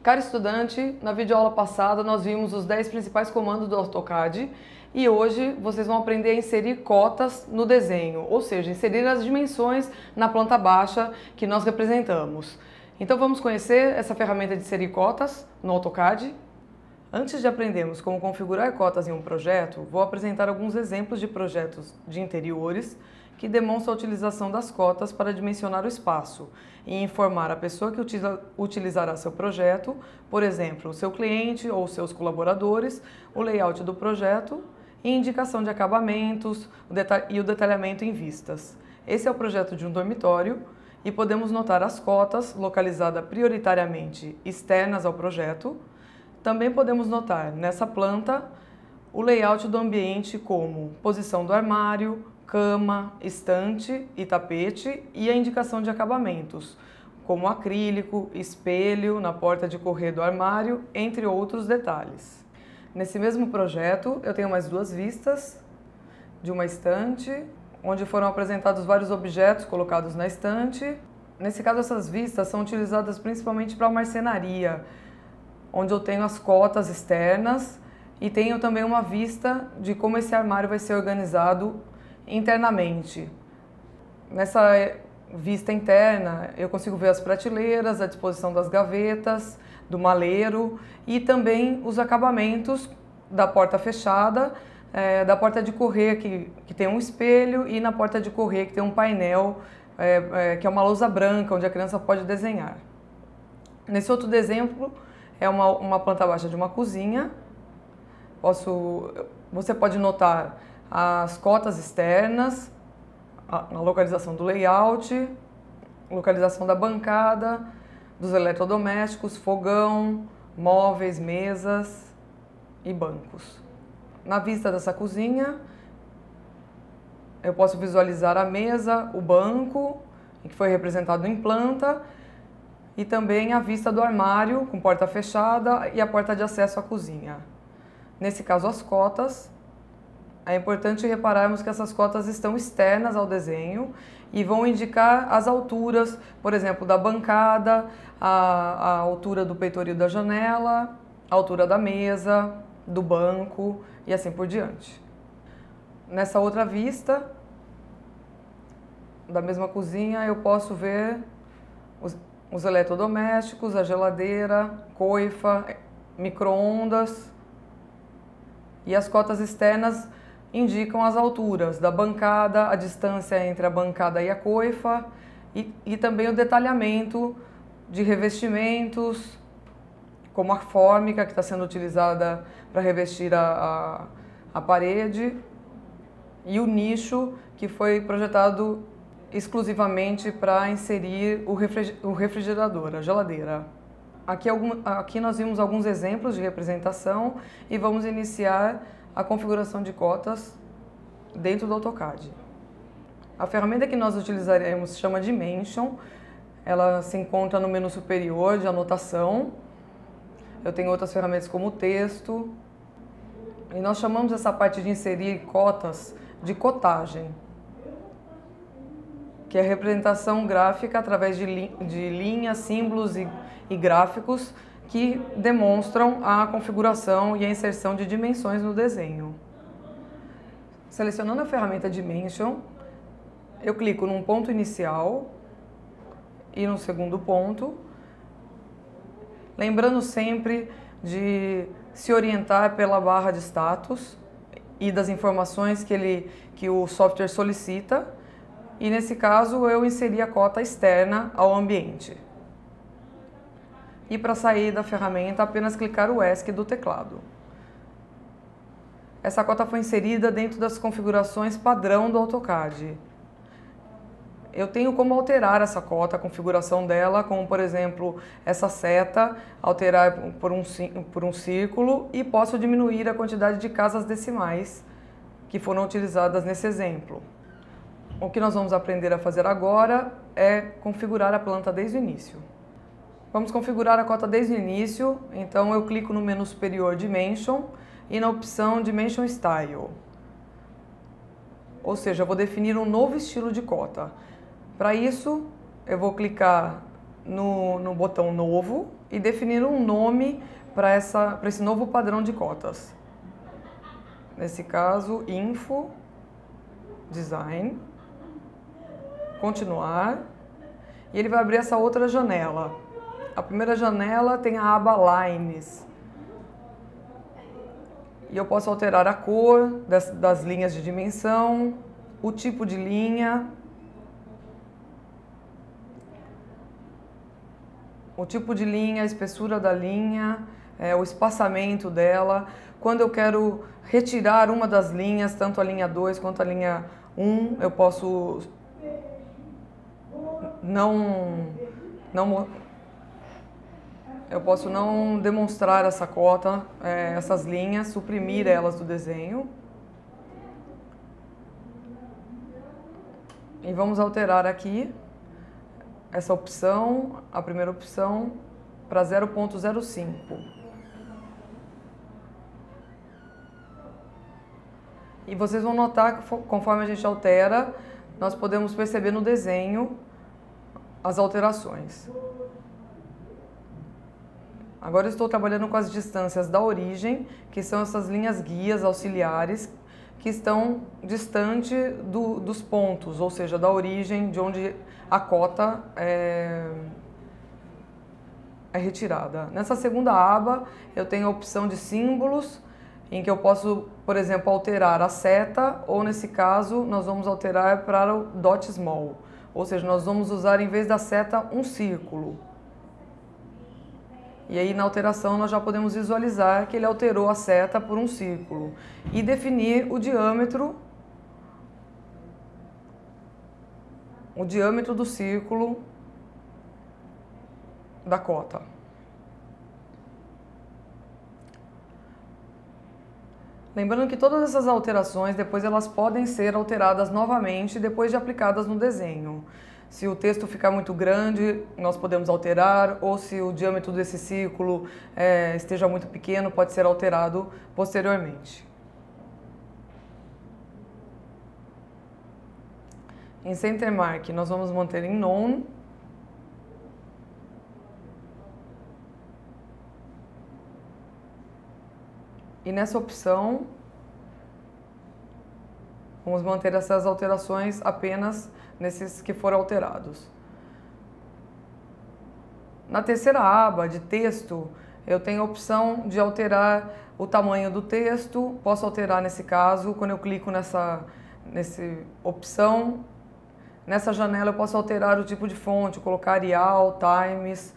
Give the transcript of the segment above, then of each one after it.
Caro estudante, na videoaula passada nós vimos os 10 principais comandos do AutoCAD e hoje vocês vão aprender a inserir cotas no desenho, ou seja, inserir as dimensões na planta baixa que nós representamos. Então vamos conhecer essa ferramenta de inserir cotas no AutoCAD? Antes de aprendermos como configurar cotas em um projeto, vou apresentar alguns exemplos de projetos de interiores que demonstram a utilização das cotas para dimensionar o espaço e informar a pessoa que utilizará seu projeto, por exemplo, o seu cliente ou seus colaboradores, o layout do projeto e indicação de acabamentos e o detalhamento em vistas. Esse é o projeto de um dormitório e podemos notar as cotas localizadas prioritariamente externas ao projeto. Também podemos notar nessa planta o layout do ambiente como posição do armário, cama, estante e tapete e a indicação de acabamentos, como acrílico, espelho na porta de correr do armário, entre outros detalhes. Nesse mesmo projeto eu tenho mais duas vistas de uma estante, onde foram apresentados vários objetos colocados na estante. Nesse caso essas vistas são utilizadas principalmente para marcenaria, onde eu tenho as cotas externas e tenho também uma vista de como esse armário vai ser organizado internamente. Nessa vista interna eu consigo ver as prateleiras, a disposição das gavetas, do maleiro e também os acabamentos da porta fechada, da porta de correr que tem um espelho e na porta de correr que tem um painel que é uma lousa branca onde a criança pode desenhar. Nesse outro exemplo é uma planta baixa de uma cozinha. Você pode notar as cotas externas, a localização do layout, localização da bancada, dos eletrodomésticos, fogão, móveis, mesas e bancos. Na vista dessa cozinha, eu posso visualizar a mesa, o banco, que foi representado em planta, e também a vista do armário, com porta fechada, e a porta de acesso à cozinha. Nesse caso, as cotas. É importante repararmos que essas cotas estão externas ao desenho e vão indicar as alturas, por exemplo, da bancada, a altura do peitoril da janela, a altura da mesa, do banco e assim por diante. Nessa outra vista, da mesma cozinha, eu posso ver os eletrodomésticos, a geladeira, coifa, micro-ondas e as cotas externas indicam as alturas da bancada, a distância entre a bancada e a coifa e também o detalhamento de revestimentos, como a fórmica que está sendo utilizada para revestir a parede e o nicho que foi projetado exclusivamente para inserir o refrigerador, a geladeira. Aqui nós vimos alguns exemplos de representação e vamos iniciar a configuração de cotas dentro do AutoCAD. A ferramenta que nós utilizaremos se chama Dimension. Ela se encontra no menu superior de anotação. Eu tenho outras ferramentas como o texto. E nós chamamos essa parte de inserir cotas de cotagem, que é a representação gráfica através de linhas, símbolos e gráficos que demonstram a configuração e a inserção de dimensões no desenho. Selecionando a ferramenta Dimension, eu clico num ponto inicial e no segundo ponto, lembrando sempre de se orientar pela barra de status e das informações que o software solicita, e nesse caso eu inseri a cota externa ao ambiente. E para sair da ferramenta, apenas clicar o ESC do teclado. Essa cota foi inserida dentro das configurações padrão do AutoCAD. Eu tenho como alterar essa cota, a configuração dela, como por exemplo, essa seta, alterar por um círculo e posso diminuir a quantidade de casas decimais que foram utilizadas nesse exemplo. O que nós vamos aprender a fazer agora é configurar a planta desde o início. Vamos configurar a cota desde o início, então eu clico no menu superior Dimension e na opção Dimension Style. Ou seja, eu vou definir um novo estilo de cota. Para isso, eu vou clicar no botão novo e definir um nome para esse novo padrão de cotas. Nesse caso, Info, Design, continuar, e ele vai abrir essa outra janela. A primeira janela tem a aba Lines, e eu posso alterar a cor das linhas de dimensão, o tipo de linha, a espessura da linha, o espaçamento dela. Quando eu quero retirar uma das linhas, tanto a linha 2 quanto a linha 1, eu posso não demonstrar essa cota, essas linhas, suprimir elas do desenho. E vamos alterar aqui essa opção, a primeira opção, para 0.05. E vocês vão notar que conforme a gente altera, nós podemos perceber no desenho as alterações. Agora eu estou trabalhando com as distâncias da origem, que são essas linhas guias auxiliares, que estão distante dos pontos, ou seja, da origem de onde a cota é retirada. Nessa segunda aba, eu tenho a opção de símbolos, em que eu posso, por exemplo, alterar a seta, ou nesse caso, nós vamos alterar para o dot small, ou seja, nós vamos usar, em vez da seta, um círculo. E aí, na alteração, nós já podemos visualizar que ele alterou a seta por um círculo e definir o diâmetro do círculo da cota. Lembrando que todas essas alterações, depois elas podem ser alteradas novamente depois de aplicadas no desenho. Se o texto ficar muito grande, nós podemos alterar, ou se o diâmetro desse círculo esteja muito pequeno, pode ser alterado posteriormente. Em Centermark, nós vamos manter em None. E nessa opção, vamos manter essas alterações apenas nesses que foram alterados. Na terceira aba de texto, eu tenho a opção de alterar o tamanho do texto. Posso alterar nesse caso, quando eu clico nessa opção, nessa janela eu posso alterar o tipo de fonte, colocar Arial, Times.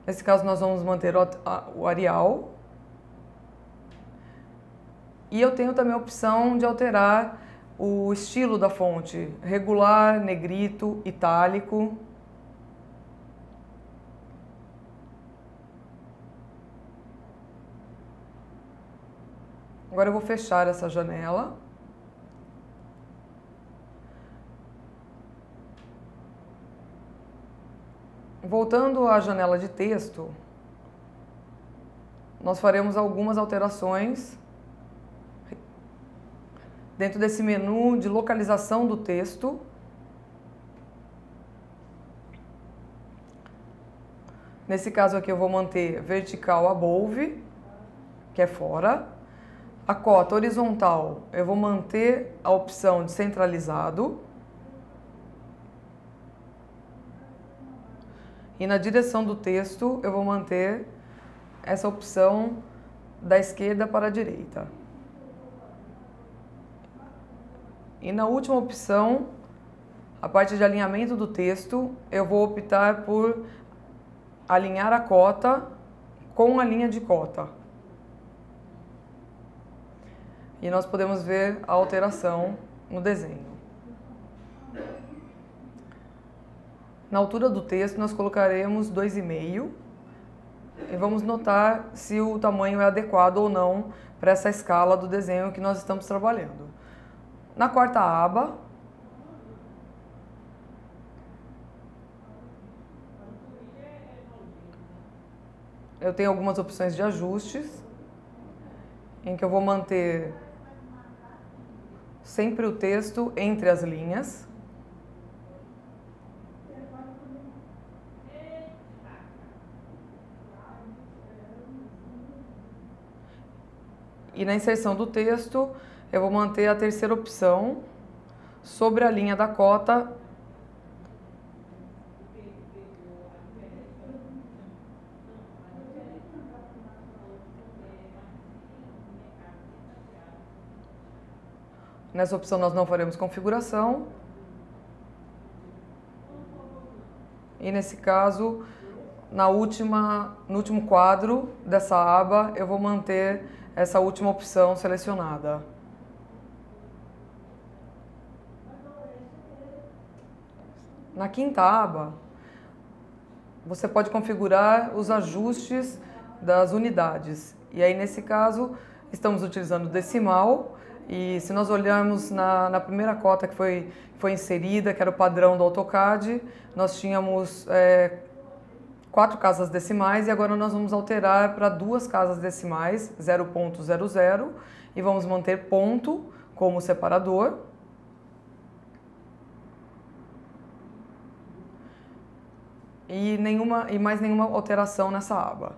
Nesse caso nós vamos manter o Arial. E eu tenho também a opção de alterar o estilo da fonte, regular, negrito, itálico. Agora eu vou fechar essa janela. Voltando à janela de texto, nós faremos algumas alterações dentro desse menu de localização do texto. Nesse caso aqui eu vou manter vertical above, que é fora. A cota horizontal eu vou manter a opção de centralizado. E na direção do texto eu vou manter essa opção da esquerda para a direita. E na última opção, a parte de alinhamento do texto, eu vou optar por alinhar a cota com a linha de cota. E nós podemos ver a alteração no desenho. Na altura do texto, nós colocaremos 2,5 e vamos notar se o tamanho é adequado ou não para essa escala do desenho que nós estamos trabalhando. Na quarta aba, eu tenho algumas opções de ajustes, em que eu vou manter sempre o texto entre as linhas. E na inserção do texto, eu vou manter a terceira opção sobre a linha da cota. Nessa opção nós não faremos configuração. E nesse caso, no último quadro dessa aba, eu vou manter essa última opção selecionada. Na quinta aba, você pode configurar os ajustes das unidades. E aí, nesse caso, estamos utilizando decimal. E se nós olharmos na primeira cota que foi inserida, que era o padrão do AutoCAD, nós tínhamos 4 casas decimais e agora nós vamos alterar para 2 casas decimais, 0.00, e vamos manter ponto como separador. E mais nenhuma alteração nessa aba.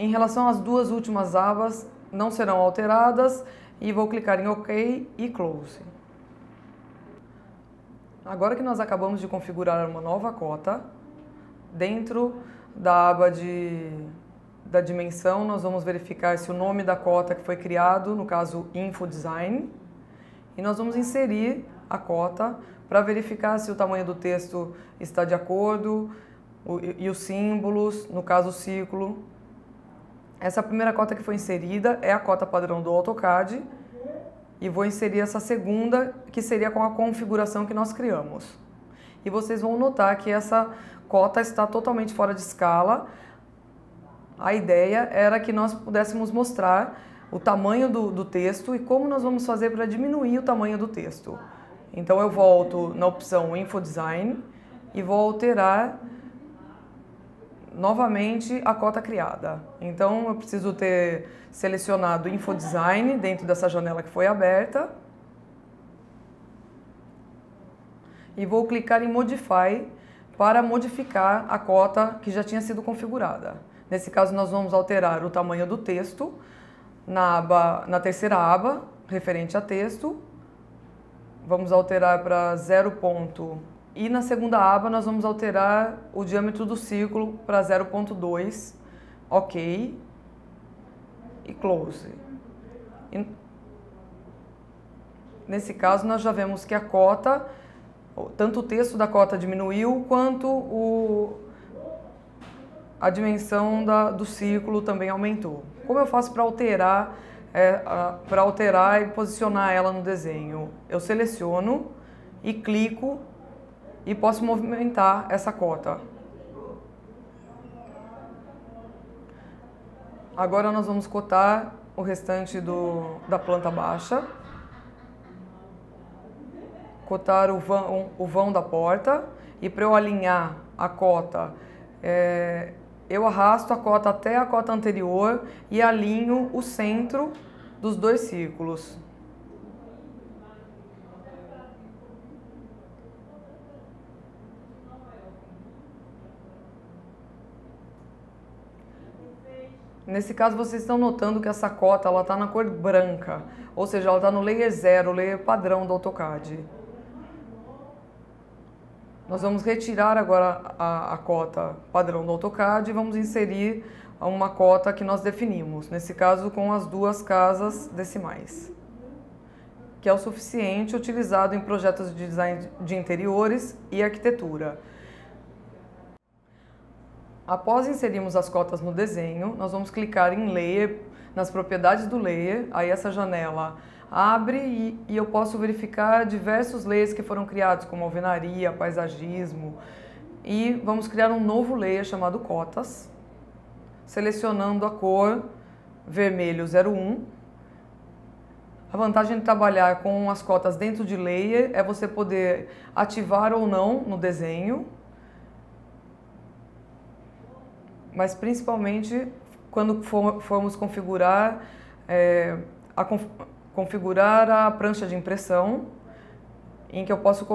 Em relação às 2 últimas abas, não serão alteradas e vou clicar em OK e Close. Agora que nós acabamos de configurar uma nova cota, dentro da aba da dimensão, nós vamos verificar se o nome da cota que foi criado, no caso Info Design, e nós vamos inserir a cota para verificar se o tamanho do texto está de acordo e os símbolos, no caso o círculo. Essa primeira cota que foi inserida é a cota padrão do AutoCAD e vou inserir essa segunda, que seria com a configuração que nós criamos. E vocês vão notar que essa cota está totalmente fora de escala. A ideia era que nós pudéssemos mostrar o tamanho do texto e como nós vamos fazer para diminuir o tamanho do texto. Então eu volto na opção Info Design e vou alterar novamente a cota criada. Então eu preciso ter selecionado Info Design dentro dessa janela que foi aberta e vou clicar em Modify para modificar a cota que já tinha sido configurada. Nesse caso nós vamos alterar o tamanho do texto na terceira aba, referente a texto. Vamos alterar para 0. E na segunda aba nós vamos alterar o diâmetro do círculo para 0.2, OK e Close. Nesse caso nós já vemos que a cota, tanto o texto da cota diminuiu, quanto a dimensão do círculo também aumentou. Como eu faço para alterar e posicionar ela no desenho? Eu seleciono e clico e posso movimentar essa cota. Agora nós vamos cotar o restante da planta baixa. Cotar o vão da porta. E para eu alinhar a cota, eu arrasto a cota até a cota anterior e alinho o centro dos 2 círculos. Nesse caso, vocês estão notando que essa cota está na cor branca, ou seja, ela está no Layer 0, o Layer padrão do AutoCAD. Nós vamos retirar agora a cota padrão do AutoCAD e vamos inserir uma cota que nós definimos, nesse caso com as 2 casas decimais, que é o suficiente utilizado em projetos de design de interiores e arquitetura. Após inserirmos as cotas no desenho, nós vamos clicar em Layer, nas propriedades do Layer, aí essa janela abre e eu posso verificar diversos layers que foram criados, como alvenaria, paisagismo, e vamos criar um novo layer chamado Cotas, selecionando a cor vermelho 01. A vantagem de trabalhar com as cotas dentro de Layer é você poder ativar ou não no desenho, mas principalmente quando formos configurar a prancha de impressão, em que eu posso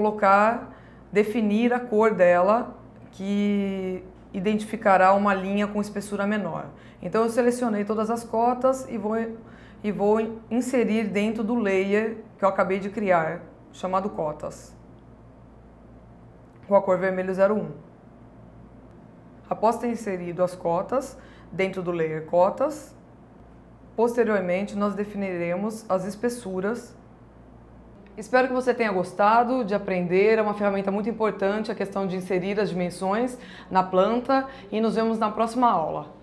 definir a cor dela, que identificará uma linha com espessura menor. Então eu selecionei todas as cotas e vou inserir dentro do layer que eu acabei de criar, chamado cotas, com a cor vermelho 01. Após ter inserido as cotas dentro do layer cotas, posteriormente nós definiremos as espessuras. Espero que você tenha gostado de aprender, é uma ferramenta muito importante a questão de inserir as dimensões na planta e nos vemos na próxima aula.